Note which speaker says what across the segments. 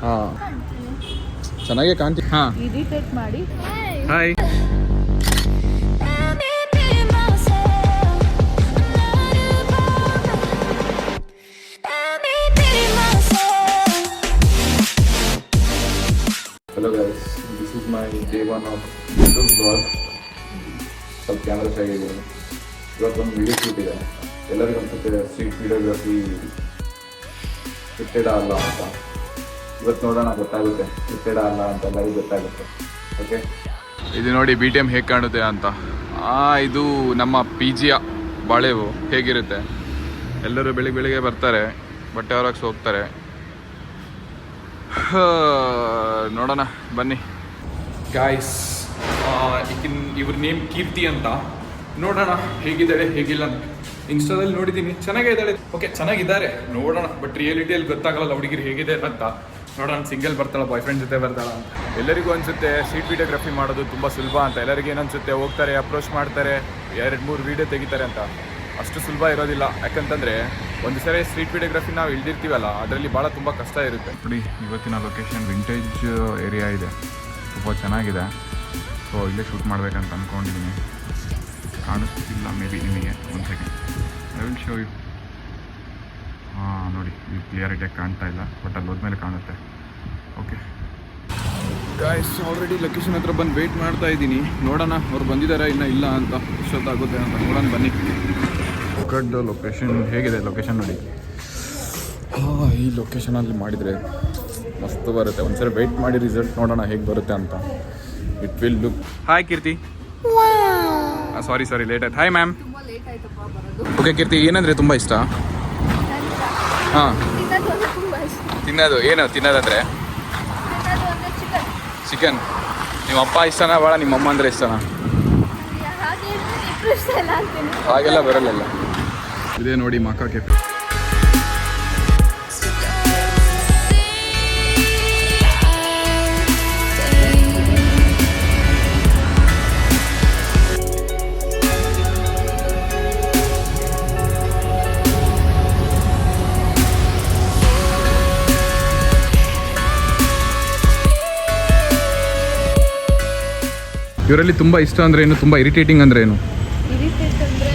Speaker 1: ಹಾಂ ಚೆನ್ನಾಗೇ ಕಾಣ್ತೀವಿ. ಹಾಂ
Speaker 2: ಇರಿಟೇಟ್ ಮಾಡಿ.
Speaker 1: Hi
Speaker 3: Hello guys, this is my day one of YouTube vlog. ಸ್ವಲ್ಪ ಕ್ಯಾಮ್ರಾ ಸೈಡ್ ಇವತ್ತೊಂದು ವಿಡಿಯೋ ಶೂಟ್ ಇದೆ. ಎಲ್ಲರಿಗೂ ಅನ್ಸುತ್ತೆ ಸ್ಟ್ರೀಟ್ ವಿಡಿಯೋಗ್ರಫಿ ಸ್ಕ್ರಿಪ್ಟೆಡ್ ಅಲ್ಲ ಅಂತ. ಇವತ್ತು ನೋಡೋಣ ಗೊತ್ತಾಗುತ್ತೆ ಸ್ಕ್ರಿಪ್ಟೆಡ್ ಅಲ್ಲ ಅಂತ ಎಲ್ಲರಿಗೂ ಗೊತ್ತಾಗುತ್ತೆ. ಓಕೆ,
Speaker 1: ಇದು ನೋಡಿ BTM ಹೇಗೆ ಕಾಣುತ್ತೆ ಅಂತ. ಇದು ನಮ್ಮ PGಯ ಬಾಳೆವು ಹೇಗಿರುತ್ತೆ. ಎಲ್ಲರೂ ಬೆಳಿಗ್ಗೆ ಬರ್ತಾರೆ, ಬಟ್ಟೆ ಹೊರಕ್ಕೆ ಹೋಗ್ತಾರೆ. ನೋಡೋಣ ಬನ್ನಿ ಗಾಯ್ಸ್. ಇವ್ರ ನೇಮ್ ಕೀರ್ತಿ ಅಂತ. ನೋಡೋಣ ಹೇಗಿದ್ದಾಳೆ ಹೇಗಿಲ್ಲ. ಇನ್ಸ್ಟಾದಲ್ಲಿ ನೋಡಿದ್ದೀನಿ ಚೆನ್ನಾಗೇ ಇದ್ದಾಳೆ. ಓಕೆ ಚೆನ್ನಾಗಿದ್ದಾರೆ, ನೋಡೋಣ. ಬಟ್ ರಿಯಾಲಿಟಿಯಲ್ಲಿ ಗೊತ್ತಾಗಲ್ಲ ಹುಡುಗಿರು ಹೇಗಿದೆ ಅಂತ. ನೋಡೋಣ ಸಿಂಗಲ್ ಬರ್ತಾಳ, ಬಾಯ್ ಫ್ರೆಂಡ್ ಜೊತೆ ಬರ್ತಾಳ ಅಂತ. ಎಲ್ಲರಿಗೂ ಅನಿಸುತ್ತೆ ಸ್ಟ್ರೀಟ್ ವಿಡಿಯೋಗ್ರಫಿ ಮಾಡೋದು ತುಂಬ ಸುಲಭ ಅಂತ. ಎಲ್ಲರಿಗೂ ಏನನ್ಸುತ್ತೆ, ಹೋಗ್ತಾರೆ ಅಪ್ರೋಚ್ ಮಾಡ್ತಾರೆ, 2-3 ವೀಡಿಯೋ ತೆಗಿತಾರೆ ಅಂತ. ಅಷ್ಟು ಸುಲಭ ಇರೋದಿಲ್ಲ. ಯಾಕಂತಂದರೆ ಒಂದು ಸರಿ ಸ್ಟ್ರೀಟ್ ವಿಡಿಯೋಗ್ರಫಿ ನಾವು ಇಳ್ದಿರ್ತೀವಲ್ಲ, ಅದರಲ್ಲಿ ಭಾಳ ತುಂಬ ಕಷ್ಟ ಇರುತ್ತೆ. ನೋಡಿ ಇವತ್ತಿನ ಲೊಕೇಶನ್ ವಿಂಟೇಜ್ ಏರಿಯಾ ಇದೆ, ತುಂಬ ಚೆನ್ನಾಗಿದೆ. ಸೊ ಇಲ್ಲೇ ಶೂಟ್ ಮಾಡಬೇಕಂತ ಅಂದ್ಕೊಂಡಿದ್ದೀನಿ. ಕಾಣಿಸ್ತಿಲ್ಲ ಮೇ ಬಿ ನಿಮಗೆ. ಒಂದು second I will show you. ನೋಡಿ ಈ ಕ್ಲಿಯರಿಟಿಯಾಗಿ ಕಾಣ್ತಾ ಇಲ್ಲ, ಬಟ್ ಅಲ್ಲಿ ಹೋದ್ಮೇಲೆ ಕಾಣುತ್ತೆ. ಓಕೆ ಗಾಯ್ಸ್, ಆಲ್ರೆಡಿ ಲೊಕೇಶನ್ ಹತ್ರ ಬಂದು ವೆಯ್ಟ್ ಮಾಡ್ತಾ ಇದ್ದೀನಿ. ನೋಡೋಣ ಅವ್ರು ಬಂದಿದ್ದಾರೆ ಇನ್ನೂ ಇಲ್ಲ ಅಂತ, ಎಷ್ಟೊತ್ತಾಗುತ್ತೆ ಅಂತ. ನೋಡೋಣ ಬನ್ನಿ. ಕಡ್ಡು ಲೊಕೇಶನ್ ಹೇಗಿದೆ, ಲೊಕೇಶನ್ ನೋಡಿ. ಈ ಲೊಕೇಶನಲ್ಲಿ ಮಾಡಿದರೆ ಮಸ್ತ್ ಬರುತ್ತೆ. ಒಂದ್ಸರಿ ವೆಯ್ಟ್ ಮಾಡಿ ರಿಸಲ್ಟ್ ನೋಡೋಣ ಹೇಗೆ ಬರುತ್ತೆ ಅಂತ. It will look. Hi Keerthi. Sorry late ಆಯ್ತು. Hi ma'am. ಓಕೆ ಕೀರ್ತಿ, ಏನಂದರೆ ತುಂಬ ಇಷ್ಟ? ಹಾಂ ತಿನ್ನೋದು ಏನು ತಿನ್ನೋದಂದರೆ ಚಿಕನ್. ನಿಮ್ಮ ಅಪ್ಪ ಇಷ್ಟನಾ ಭಾಳ, ನಿಮ್ಮ ಅಮ್ಮ ಅಂದರೆ ಇಷ್ಟನಾ? ಹಾಗೆಲ್ಲ ಬರಲ್ಲ. ಇದೇ ನೋಡಿ ಮಕ್ಕ ಕೆಫೆ. ಇವರಲ್ಲಿ ತುಂಬ ಇಷ್ಟ ಅಂದರೆ ಏನು, ತುಂಬ ಇರಿಟೇಟಿಂಗ್ ಅಂದರೆ ಏನು?
Speaker 2: ಇರಿಟೇಟ್ ಅಂದರೆ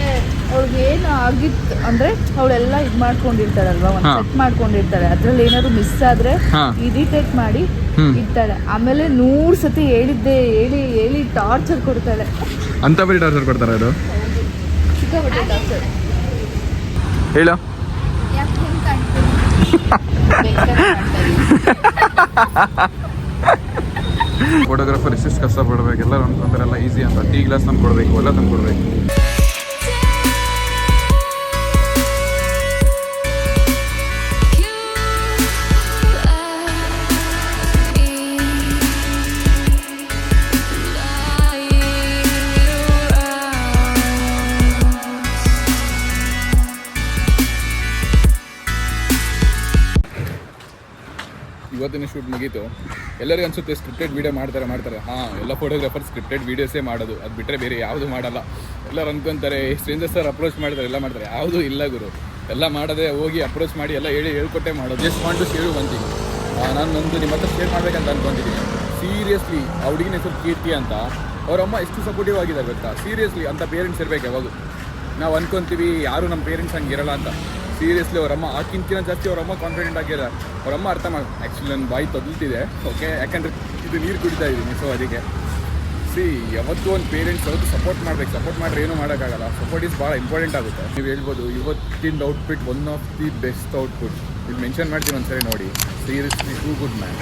Speaker 2: ಅವ್ಳಿಗೆ ಏನು ಆಗಿತ್ತು ಅಂದರೆ ಅವಳೆಲ್ಲ ಇದು ಮಾಡ್ಕೊಂಡಿರ್ತಾಳಲ್ವಾ, ಒಂದು ಸೆಟ್ ಮಾಡ್ಕೊಂಡಿರ್ತಾಳೆ. ಅದ್ರಲ್ಲಿ ಏನಾದ್ರು ಮಿಸ್ ಆದರೆ ಇರಿಟೇಟ್ ಮಾಡಿ ಇರ್ತಾಳೆ. ಆಮೇಲೆ 100 ಸತಿ ಹೇಳಿ ಟಾರ್ಚರ್ ಕೊಡ್ತಾಳೆ.
Speaker 1: ಅಂತ ಬರೀ ಟಾರ್ಚರ್ ಕೊಡ್ತಾರೆ ಅದು?
Speaker 2: ಸಿಕ್ಕಾಪಟ್ಟೆ ಟಾರ್ಚರ್.
Speaker 1: ಹೇಳು. ಫೋಟೋಗ್ರಾಫರ್ ಎಷ್ಟು ಕಷ್ಟಪಡ್ಬೇಕು. ಎಲ್ಲರೂ ಅನ್ಕೊಂತಾರೆಲ್ಲ ಈಸಿ ಅಂತ. ಟೀ ಗ್ಲಾಸ್ ತಂದು ಕೊಡಬೇಕು, ಎಲ್ಲ ತಂದು ಕೊಡಬೇಕು. ಇವತ್ತಿನ ಶೂಟ್ ಮುಗೀತು. ಎಲ್ಲರಿಗೂ ಅನಿಸುತ್ತೆ ಸ್ಕ್ರಿಪ್ಟೆಡ್ ವೀಡಿಯೋ ಮಾಡ್ತಾರೆ. ಎಲ್ಲ ಫೋಟೋಗ್ರಾಫರ್ ಸ್ಕ್ರಿಪ್ಟೆಡ್ ವೀಡಿಯೋಸೇ ಮಾಡೋದು, ಅದು ಬಿಟ್ಟರೆ ಬೇರೆ ಯಾವುದು ಮಾಡಲ್ಲ. ಎಲ್ಲರೂ ಅಂದ್ಕೊಂತಾರೆ ಸ್ಟ್ರೇಂಜರ್ಸ್ ಸರ್ ಅಪ್ರೋಚ್ ಮಾಡ್ತಾರೆ, ಎಲ್ಲ ಮಾಡ್ತಾರೆ. ಯಾವುದೂ ಇಲ್ಲ ಗುರು. ಎಲ್ಲ ಮಾಡೋದೇ ಹೋಗಿ ಅಪ್ರೋಚ್ ಮಾಡಿ ಎಲ್ಲ ಹೇಳ್ಕೊಟ್ಟೆ ಮಾಡೋದು. Just want to share one thing. ನಾನು ಒಂದು ನಿಮ್ಮ ಹತ್ರ ಶೇರ್ ಮಾಡಬೇಕಂತ ಅಂದ್ಕೊಂಡಿದ್ದೀನಿ. ಸೀರಿಯಸ್ಲಿ ಆ ಹುಡುಗಿನ ಹೆಸರು ಕೀರ್ತಿ ಅಂತ. ಅವರಮ್ಮ ಎಷ್ಟು ಸಪೋರ್ಟಿವ್ ಆಗಿದ್ದಾರೆ ಗೊತ್ತಾ. ಸೀರಿಯಸ್ಲಿ ಅಂತ ಪೇರೆಂಟ್ಸ್ ಇರಬೇಕು ಯಾವಾಗ. ನಾವು ಅಂದ್ಕೊತೀವಿ ಯಾರು ನಮ್ಮ ಪೇರೆಂಟ್ಸ್ ಹಂಗಿರಲ್ಲ ಅಂತ. ಸೀರಿಯಸ್ಲಿ ಅವರಮ್ಮ ಆಕಿಂತ ಜಾಸ್ತಿ ಅವರಮ್ಮ ಕಾನ್ಫಿಡೆಂಟ್ ಆಗಿದ್ದಾರೆ. ಅವರಮ್ಮ ಅರ್ಥ ಮಾಡಿ. ಆ್ಯಕ್ಚುಲಿ ನನ್ನ ಬಾಯಿ ತೊದಲ್ತಿದೆ, ಓಕೆ, ಯಾಕಂದರೆ ಇದು ನೀರು ಕುಡಿತಾ ಇದ್ದೀನಿ. ಸೊ ಅದಕ್ಕೆ ಯಾವತ್ತೂ ಒಂದು ಪೇರೆಂಟ್ಸ್ ಯಾವತ್ತು ಸಪೋರ್ಟ್ ಮಾಡಬೇಕು. ಸಪೋರ್ಟ್ ಮಾಡಿದ್ರೆ ಏನೂ ಮಾಡೋಕ್ಕಾಗಲ್ಲ. ಸಪೋರ್ಟ್ ಈಸ್ ಭಾಳ ಇಂಪಾರ್ಟೆಂಟ್ ಆಗುತ್ತೆ. ನೀವು ಹೇಳ್ಬೋದು ಇವತ್ತಿನ outfit one of the best outfit. ಇದು ಮೆನ್ಷನ್ ಮಾಡ್ತೀನಿ ಒಂದ್ಸರಿ ನೋಡಿ. Seriously too good man.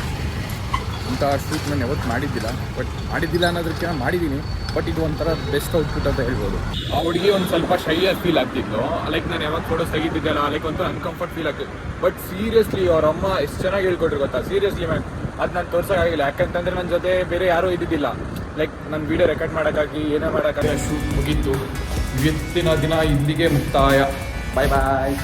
Speaker 1: ಇಂಥ ಶೂಟ್ ನಾನು ಯಾವತ್ತು ಮಾಡಿದ್ದಿಲ್ಲ. ಬಟ್ ಮಾಡಿದ್ದಿಲ್ಲ ಅನ್ನೋದಕ್ಕಿಂತ ಮಾಡಿದ್ದೀನಿ. ಬಟ್ ಇದು ಒಂಥರ ಬೆಸ್ಟ್ ಔಟ್ಪುಟ್ ಅಂತ ಹೇಳ್ಬೋದು. ಆ ಹುಡುಗಿ ಒಂದು ಸ್ವಲ್ಪ ಶೈಯಾಗಿ ಫೀಲ್ ಆಗ್ತಿದ್ಲು. ಲೈಕ್ ನಾನು ಯಾವಾಗ ಫೋಟೋಸ್ ತೆಗಿತಿದ್ದಲ್ಲ, ಲೈಕ್ ಒಂದು ಅನ್ಕಂಫರ್ಟ್ ಫೀಲ್ ಆಗ್ತಿತ್ತು. ಬಟ್ ಸೀರಿಯಸ್ಲಿ ಅವ್ರ ಅಮ್ಮ ಎಷ್ಟು ಚೆನ್ನಾಗಿ ಹೇಳ್ಕೊಟ್ರು ಗೊತ್ತಾ. ಸೀರಿಯಸ್ಲಿ ಮ್ಯಾಮ್, ಅದು ನಾನು ತೋರ್ಸೋಕ್ಕಾಗಿಲ್ಲ. ಯಾಕಂತಂದರೆ ನನ್ನ ಜೊತೆ ಬೇರೆ ಯಾರೂ ಇದ್ದಿದ್ದಿಲ್ಲ. ಲೈಕ್ ನನ್ನ ವೀಡಿಯೋ ರೆಕಾರ್ಡ್ ಮಾಡೋಕ್ಕಾಗಿ ಏನೇ ಮಾಡೋಕ್ಕಾಗಿ ಶೂಟ್ ಮುಗೀತು. ಇವತ್ತಿನ ದಿನ ಇಲ್ಲಿಗೆ ಮುಕ್ತಾಯ. ಬಾಯ್ ಬಾಯ್.